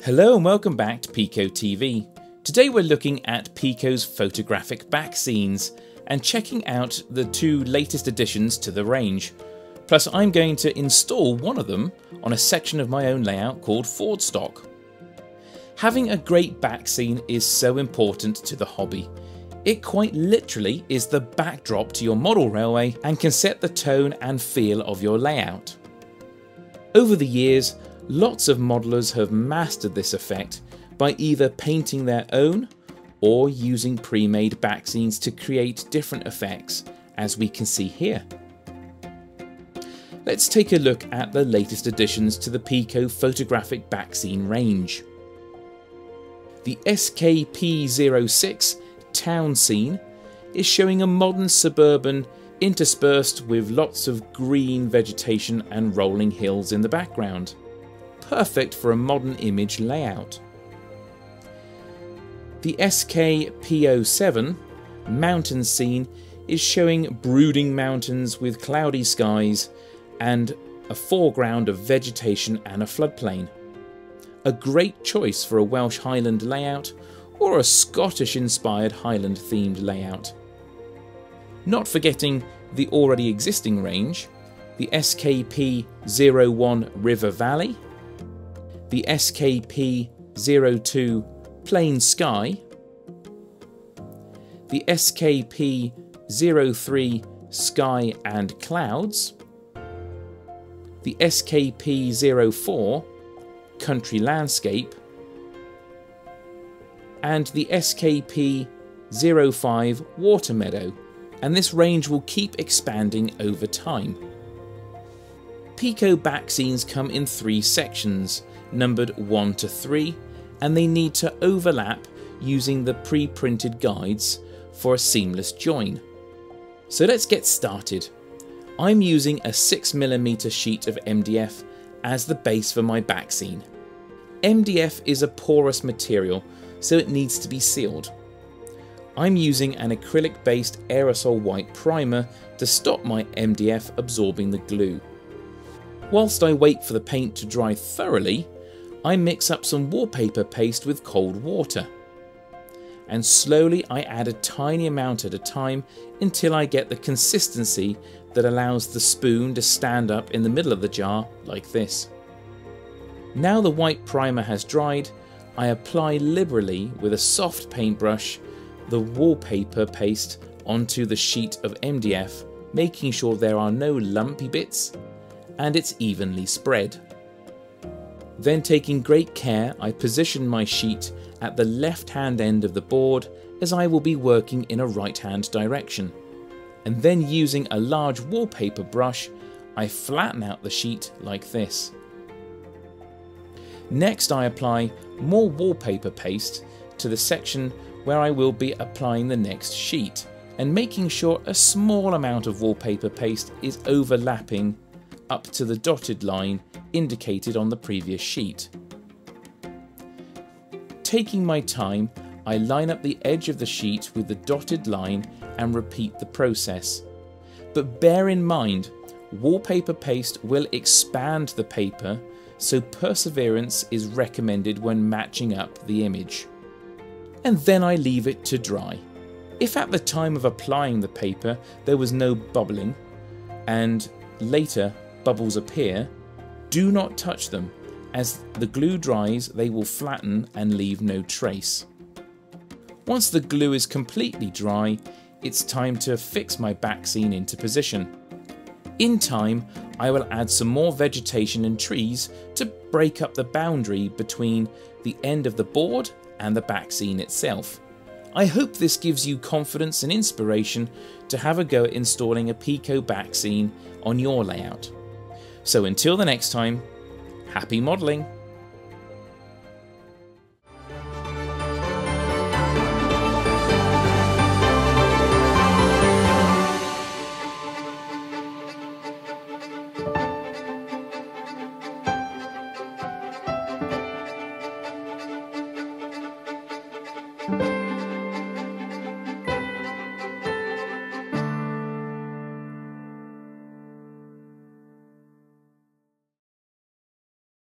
Hello and welcome back to PECO TV. Today we're looking at PECO's photographic backscenes and checking out the two latest additions to the range. Plus I'm going to install one of them on a section of my own layout called Ford Stock. Having a great backscene is so important to the hobby. It quite literally is the backdrop to your model railway and can set the tone and feel of your layout. Over the years, lots of modelers have mastered this effect by either painting their own or using pre-made backscenes to create different effects, as we can see here. Let's take a look at the latest additions to the PECO photographic backscene range. The SKP06 town scene is showing a modern suburban interspersed with lots of green vegetation and rolling hills in the background. Perfect for a modern image layout. The SKP07 mountain scene is showing brooding mountains with cloudy skies and a foreground of vegetation and a floodplain. A great choice for a Welsh Highland layout or a Scottish inspired Highland themed layout. Not forgetting the already existing range, the SKP01 River Valley, the SKP02 Plain Sky, the SKP03 Sky and Clouds, the SKP04 Country Landscape, and the SKP05 Water Meadow, and this range will keep expanding over time. PECO backscenes come in 3 sections, numbered 1 to 3, and they need to overlap using the pre-printed guides for a seamless join. So let's get started. I'm using a 6mm sheet of MDF as the base for my backscene. MDF is a porous material, so it needs to be sealed. I'm using an acrylic-based aerosol white primer to stop my MDF absorbing the glue. Whilst I wait for the paint to dry thoroughly, I mix up some wallpaper paste with cold water. And slowly I add a tiny amount at a time until I get the consistency that allows the spoon to stand up in the middle of the jar like this. Now the white primer has dried, I apply liberally with a soft paintbrush the wallpaper paste onto the sheet of MDF, making sure there are no lumpy bits and it's evenly spread. Then, taking great care, I position my sheet at the left-hand end of the board as I will be working in a right-hand direction. And then, using a large wallpaper brush, I flatten out the sheet like this. Next, I apply more wallpaper paste to the section where I will be applying the next sheet, and making sure a small amount of wallpaper paste is overlapping up to the dotted line indicated on the previous sheet. Taking my time, I line up the edge of the sheet with the dotted line and repeat the process. But bear in mind, wallpaper paste will expand the paper, so perseverance is recommended when matching up the image. And then I leave it to dry. If at the time of applying the paper there was no bubbling, and later bubbles appear, do not touch them. As the glue dries, they will flatten and leave no trace. Once the glue is completely dry, it's time to fix my backscene into position. In time, I will add some more vegetation and trees to break up the boundary between the end of the board and the backscene itself. I hope this gives you confidence and inspiration to have a go at installing a PECO backscene on your layout. So until the next time, happy modelling! Thank you.